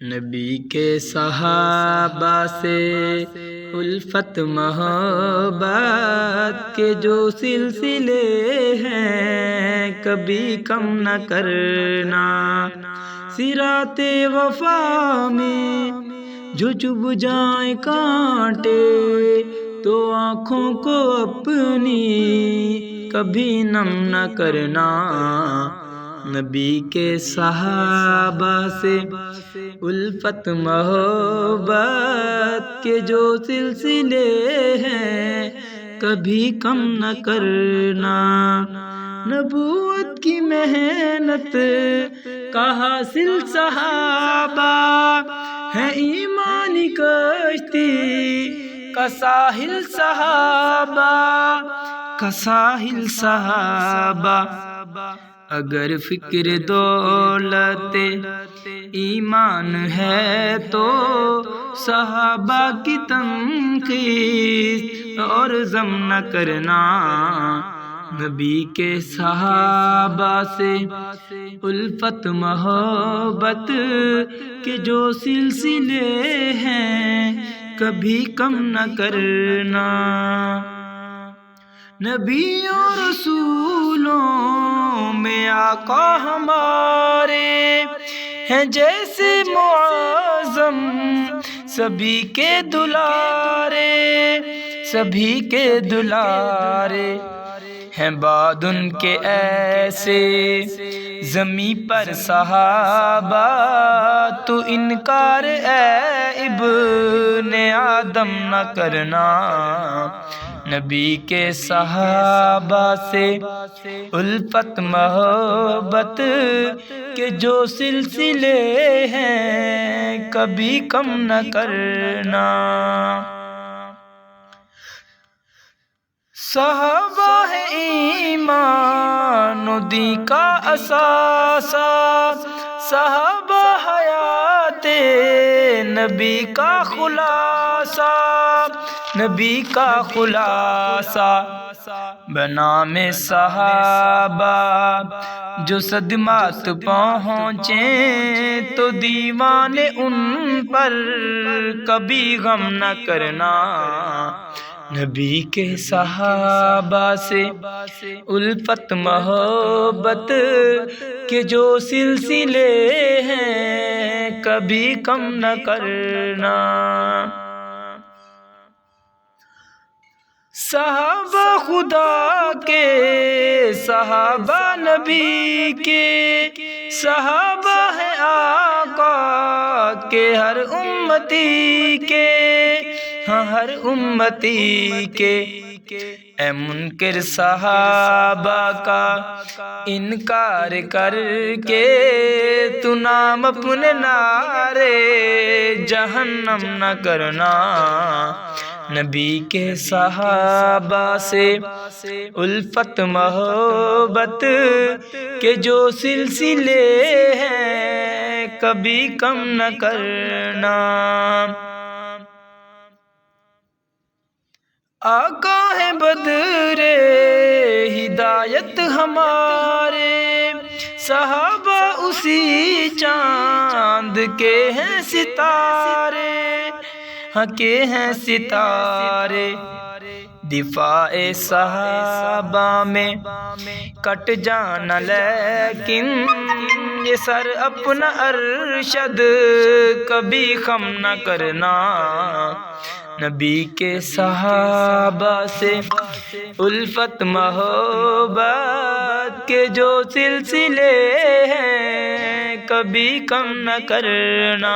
نبی کے صحابہ سے الفت محبت کے جو سلسلے ہیں کبھی کم نہ کرنا، صراط وفا میں جو چبھ جائیں کانٹے تو آنکھوں کو اپنی کبھی نم نہ کرنا۔ نبی کے صحابہ سے الفت محبت کے جو سلسلے ہیں کبھی کم نہ کرنا۔ نبوت کی محنت کا حاصل صحابہ ہے، ایمانی کشتی کا ساحل صحابہ، اگر فکر دولت ایمان ہے تو صحابہ کی تنقید اور ذم نہ کرنا۔ نبی کے صحابہ سے الفت محبت کے جو سلسلے ہیں کبھی کم نہ کرنا۔ نبیوں رسولوں میں آقا ہمارے ہیں جیسے معظم، سبھی کے دلارے ہیں بعد ان کے ایسے زمیں پر صحابہ، تو انکار اے ابن آدم نہ کرنا۔ نبی کے صحابہ سے الفت محبت کے جو سلسلے ہیں کبھی کم نہ کرنا۔ صحابہ ہے ایمان و دین کا اثاثہ، صحابہ حیات نبی کا خلاصہ، بنام صحابہ جو صدمات پہنچیں تو دیوان ان پر کبھی غم نہ کرنا۔ نبی کے صحابہ سے الفت محبت کے جو سلسلے ہیں کبھی کم نہ کرنا۔ صحابہ خدا کے، صحابہ نبی کے، صحابہ ہے آقا کے ہر امتی کے، اے منکر صحابہ کا انکار کر کے تو نام اپنے نارے جہنم نہ کرنا۔ نبی کے صحابہ سے الفت محبت کے جو سلسلے ہیں کبھی کم نہ کرنا۔ آقا ہے بدر ہدایت ہمارے، صحابہ اسی چاند کے ہیں ستارے، دفاع صحابہ میں کٹ جانا لیکن یہ سر اپنا ارشد کبھی خم نہ کرنا۔ نبی کے صحابہ سے الفت محبت کے جو سلسلے ہیں کبھی کم نہ کرنا۔